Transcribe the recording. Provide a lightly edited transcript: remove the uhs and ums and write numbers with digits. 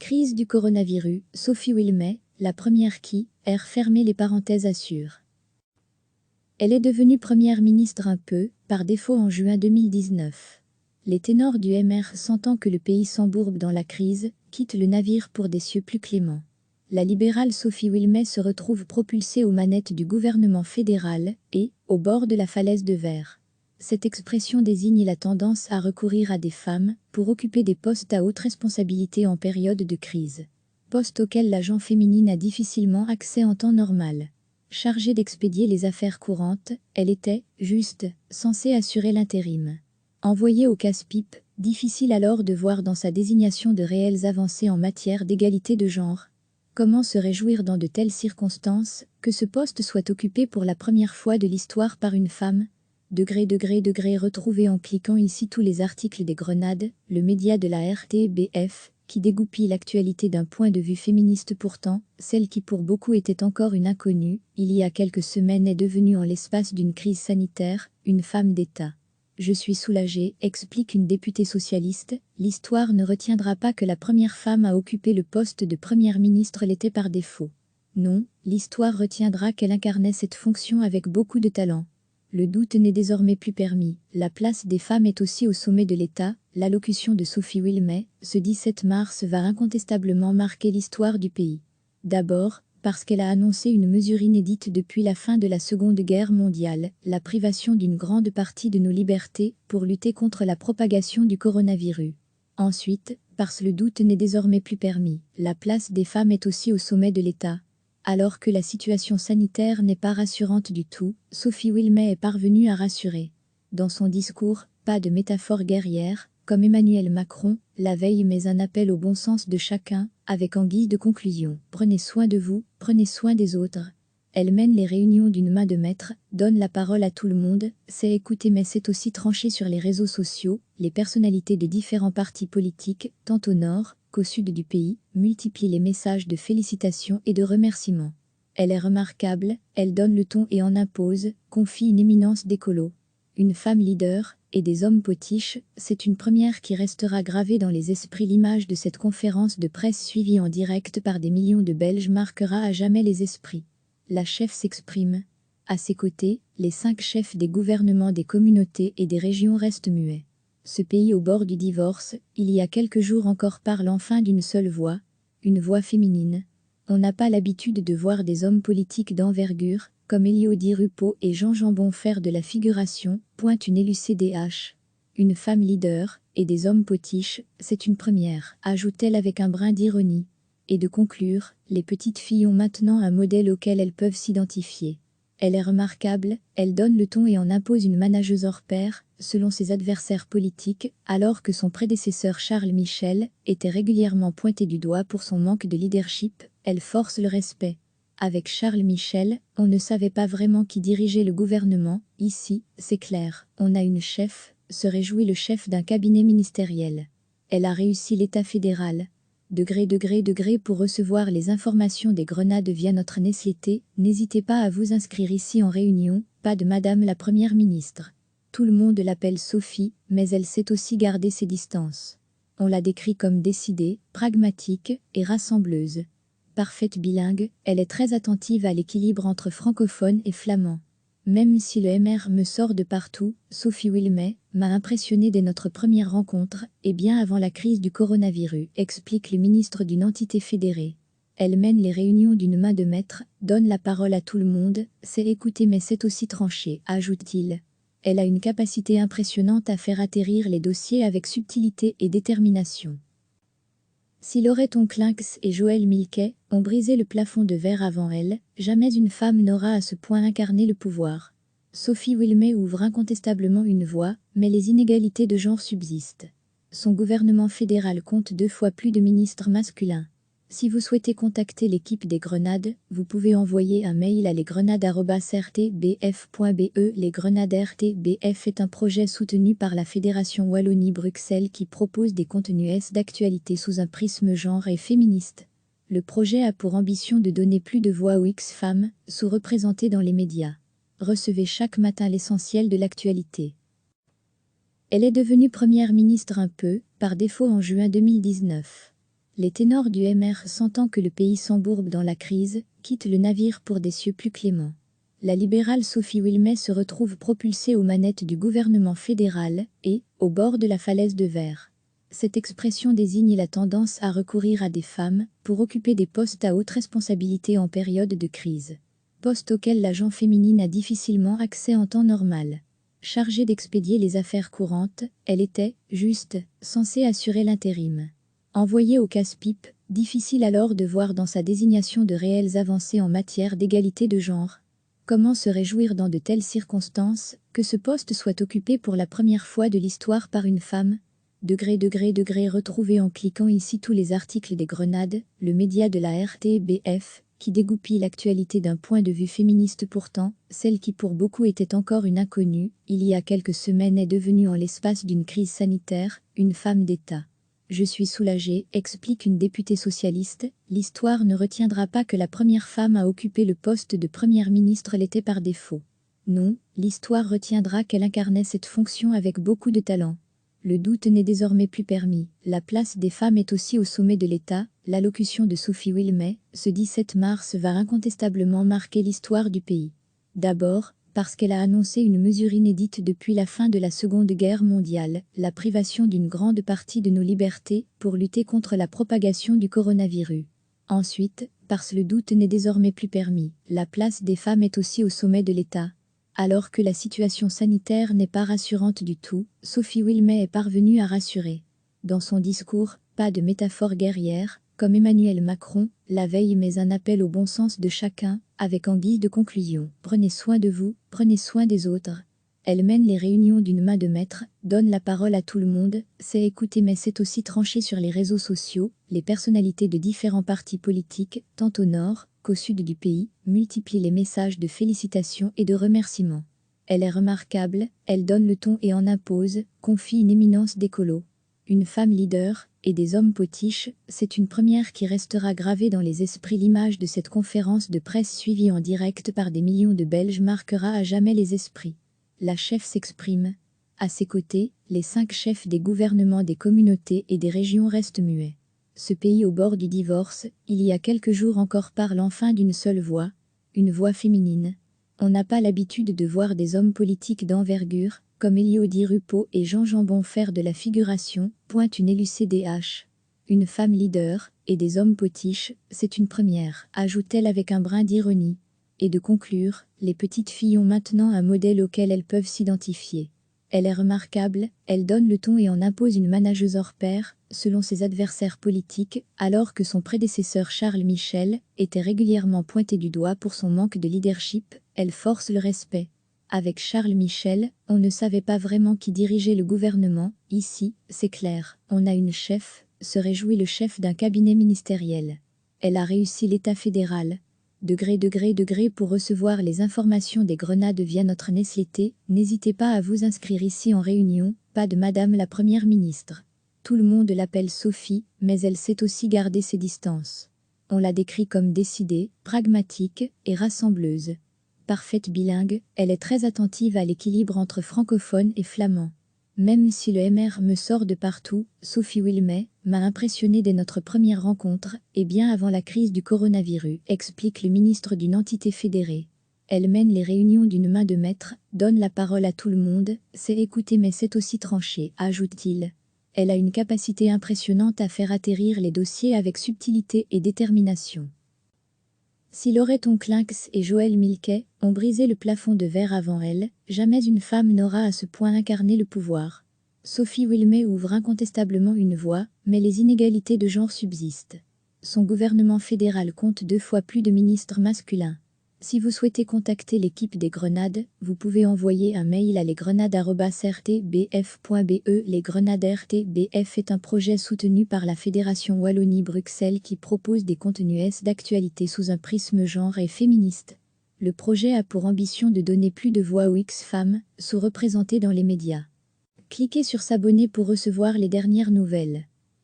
Crise du coronavirus, Sophie Wilmès, la première qui, fermé les parenthèses assure. Elle est devenue première ministre un peu, par défaut en juin 2019. Les ténors du MR, sentant que le pays s'embourbe dans la crise, quittent le navire pour des cieux plus cléments. La libérale Sophie Wilmès se retrouve propulsée aux manettes du gouvernement fédéral et, au bord de la falaise de verre. Cette expression désigne la tendance à recourir à des femmes pour occuper des postes à haute responsabilité en période de crise. Postes auxquels la gent féminine a difficilement accès en temps normal. Chargée d'expédier les affaires courantes, elle était, juste, censée assurer l'intérim. Envoyée au casse-pipe, difficile alors de voir dans sa désignation de réelles avancées en matière d'égalité de genre. Comment se réjouir dans de telles circonstances que ce poste soit occupé pour la première fois de l'histoire par une femme ? Retrouvez en cliquant ici tous les articles des Grenades, le média de la RTBF, qui dégoupille l'actualité d'un point de vue féministe pourtant, celle qui pour beaucoup était encore une inconnue, il y a quelques semaines est devenue en l'espace d'une crise sanitaire, une femme d'État. Je suis soulagée, explique une députée socialiste, l'histoire ne retiendra pas que la première femme à occuper le poste de première ministre l'était par défaut. Non, l'histoire retiendra qu'elle incarnait cette fonction avec beaucoup de talent. Le doute n'est désormais plus permis, la place des femmes est aussi au sommet de l'État. L'allocution de Sophie Wilmès, ce 17 mars va incontestablement marquer l'histoire du pays. D'abord, parce qu'elle a annoncé une mesure inédite depuis la fin de la Seconde Guerre mondiale, la privation d'une grande partie de nos libertés pour lutter contre la propagation du coronavirus. Ensuite, parce que le doute n'est désormais plus permis, la place des femmes est aussi au sommet de l'État. Alors que la situation sanitaire n'est pas rassurante du tout, Sophie Wilmès est parvenue à rassurer. Dans son discours, pas de métaphore guerrière, comme Emmanuel Macron, la veille, mais un appel au bon sens de chacun, avec en guise de conclusion « Prenez soin de vous, prenez soin des autres ». Elle mène les réunions d'une main de maître, donne la parole à tout le monde, sait écouter mais sait aussi trancher sur les réseaux sociaux, les personnalités des différents partis politiques, tant au nord qu'au sud du pays, multiplient les messages de félicitations et de remerciements. Elle est remarquable, elle donne le ton et en impose, confie une éminence d'écolo. Une femme leader, et des hommes potiches, c'est une première qui restera gravée dans les esprits. L'image de cette conférence de presse suivie en direct par des millions de Belges marquera à jamais les esprits. La chef s'exprime. À ses côtés, les 5 chefs des gouvernements des communautés et des régions restent muets. Ce pays au bord du divorce, il y a quelques jours encore, parle enfin d'une seule voix, une voix féminine. On n'a pas l'habitude de voir des hommes politiques d'envergure, comme Élodie Rupeau et Jean Jambon, faire de la figuration, pointe une élue CDH. Une femme leader, et des hommes potiches, c'est une première, ajoute-t-elle avec un brin d'ironie. Et de conclure, les petites filles ont maintenant un modèle auquel elles peuvent s'identifier. Elle est remarquable, elle donne le ton et en impose une manageuse hors pair, selon ses adversaires politiques, alors que son prédécesseur Charles Michel était régulièrement pointé du doigt pour son manque de leadership, elle force le respect. Avec Charles Michel, on ne savait pas vraiment qui dirigeait le gouvernement. Ici, c'est clair, on a une chef, se réjouit le chef d'un cabinet ministériel. Elle a réussi l'État fédéral. Pour recevoir les informations des Grenades via notre newsletter, n'hésitez pas à vous inscrire ici en réunion, pas de Madame la Première ministre. Tout le monde l'appelle Sophie, mais elle sait aussi garder ses distances. On la décrit comme décidée, pragmatique et rassembleuse. Parfaite bilingue, elle est très attentive à l'équilibre entre francophone et flamand. Même si le MR me sort de partout, Sophie Wilmès m'a impressionné dès notre première rencontre, et bien avant la crise du coronavirus, explique le ministre d'une entité fédérée. Elle mène les réunions d'une main de maître, donne la parole à tout le monde, sait écouter mais sait aussi trancher, ajoute-t-il. Elle a une capacité impressionnante à faire atterrir les dossiers avec subtilité et détermination. Si Laurette Onclinx et Joël Milquet ont brisé le plafond de verre avant elle, jamais une femme n'aura à ce point incarné le pouvoir. Sophie Wilmès ouvre incontestablement une voie, mais les inégalités de genre subsistent. Son gouvernement fédéral compte 2 fois plus de ministres masculins. Si vous souhaitez contacter l'équipe des Grenades, vous pouvez envoyer un mail à lesgrenades@rtbf.be. Les Grenades RTBF est un projet soutenu par la Fédération Wallonie-Bruxelles qui propose des contenus d'actualité sous un prisme genre et féministe. Le projet a pour ambition de donner plus de voix aux X-femmes, sous-représentées dans les médias. Recevez chaque matin l'essentiel de l'actualité. Elle est devenue première ministre un peu, par défaut en juin 2019. Les ténors du MR, sentant que le pays s'embourbe dans la crise, quittent le navire pour des cieux plus cléments. La libérale Sophie Wilmès se retrouve propulsée aux manettes du gouvernement fédéral et, au bord de la falaise de verre. Cette expression désigne la tendance à recourir à des femmes pour occuper des postes à haute responsabilité en période de crise. Poste auquel l'agent féminine a difficilement accès en temps normal. Chargée d'expédier les affaires courantes, elle était, juste, censée assurer l'intérim. Envoyée au casse-pipe, difficile alors de voir dans sa désignation de réelles avancées en matière d'égalité de genre. Comment se réjouir dans de telles circonstances que ce poste soit occupé pour la première fois de l'histoire par une femme ? Retrouvez en cliquant ici tous les articles des Grenades, le média de la RTBF, qui dégoupille l'actualité d'un point de vue féministe pourtant, celle qui pour beaucoup était encore une inconnue, il y a quelques semaines est devenue en l'espace d'une crise sanitaire, une femme d'État. Je suis soulagée, explique une députée socialiste, l'histoire ne retiendra pas que la première femme à occuper le poste de première ministre l'était par défaut. Non, l'histoire retiendra qu'elle incarnait cette fonction avec beaucoup de talent. Le doute n'est désormais plus permis. La place des femmes est aussi au sommet de l'État. L'allocution de Sophie Wilmès, ce 17 mars, va incontestablement marquer l'histoire du pays. D'abord, parce qu'elle a annoncé une mesure inédite depuis la fin de la Seconde Guerre mondiale, la privation d'une grande partie de nos libertés pour lutter contre la propagation du coronavirus. Ensuite, parce que le doute n'est désormais plus permis. La place des femmes est aussi au sommet de l'État. Alors que la situation sanitaire n'est pas rassurante du tout, Sophie Wilmès est parvenue à rassurer. Dans son discours, pas de métaphore guerrière, comme Emmanuel Macron, la veille, mais un appel au bon sens de chacun, avec en guise de conclusion « Prenez soin de vous, prenez soin des autres ». Elle mène les réunions d'une main de maître, donne la parole à tout le monde, sait écouter mais sait aussi trancher sur les réseaux sociaux, les personnalités de différents partis politiques, tant au nord qu'au sud du pays, multiplient les messages de félicitations et de remerciements. Elle est remarquable, elle donne le ton et en impose, confie une éminence d'écolo. Une femme leader, et des hommes potiches, c'est une première qui restera gravée dans les esprits. L'image de cette conférence de presse suivie en direct par des millions de Belges marquera à jamais les esprits. La chef s'exprime. À ses côtés, les 5 chefs des gouvernements des communautés et des régions restent muets. Ce pays au bord du divorce, il y a quelques jours encore, parle enfin d'une seule voix, une voix féminine. On n'a pas l'habitude de voir des hommes politiques d'envergure, comme Élodie Rupeau et Jean Jambon, faire de la figuration, pointe une élue CDH. Une femme leader, et des hommes potiches, c'est une première, ajoute-t-elle avec un brin d'ironie. Et de conclure, les petites filles ont maintenant un modèle auquel elles peuvent s'identifier. Elle est remarquable, elle donne le ton et en impose une manageuse hors pair, selon ses adversaires politiques, alors que son prédécesseur Charles Michel était régulièrement pointé du doigt pour son manque de leadership, elle force le respect. Avec Charles Michel, on ne savait pas vraiment qui dirigeait le gouvernement, ici, c'est clair, on a une chef, se réjouit le chef d'un cabinet ministériel. Elle a réussi l'État fédéral. Pour recevoir les informations des Grenades via notre newsletter, n'hésitez pas à vous inscrire ici en réunion, pas de Madame la Première ministre. Tout le monde l'appelle Sophie, mais elle sait aussi garder ses distances. On la décrit comme décidée, pragmatique et rassembleuse. Parfaite bilingue, elle est très attentive à l'équilibre entre francophone et flamand. Même si le MR me sort de partout, Sophie Wilmès m'a impressionné dès notre première rencontre, et bien avant la crise du coronavirus, explique le ministre d'une entité fédérée. Elle mène les réunions d'une main de maître, donne la parole à tout le monde, sait écouter mais sait aussi trancher, ajoute-t-il. Elle a une capacité impressionnante à faire atterrir les dossiers avec subtilité et détermination. Si Laurette Onklynx et Joël Milquet ont brisé le plafond de verre avant elle, jamais une femme n'aura à ce point incarné le pouvoir. Sophie Wilmès ouvre incontestablement une voie, mais les inégalités de genre subsistent. Son gouvernement fédéral compte 2 fois plus de ministres masculins. Si vous souhaitez contacter l'équipe des Grenades, vous pouvez envoyer un mail à lesgrenades@rtbf.be. Les Grenades RTBF est un projet soutenu par la Fédération Wallonie-Bruxelles qui propose des contenus d'actualité sous un prisme genre et féministe. Le projet a pour ambition de donner plus de voix aux X-femmes, sous-représentées dans les médias. Cliquez sur s'abonner pour recevoir les dernières nouvelles.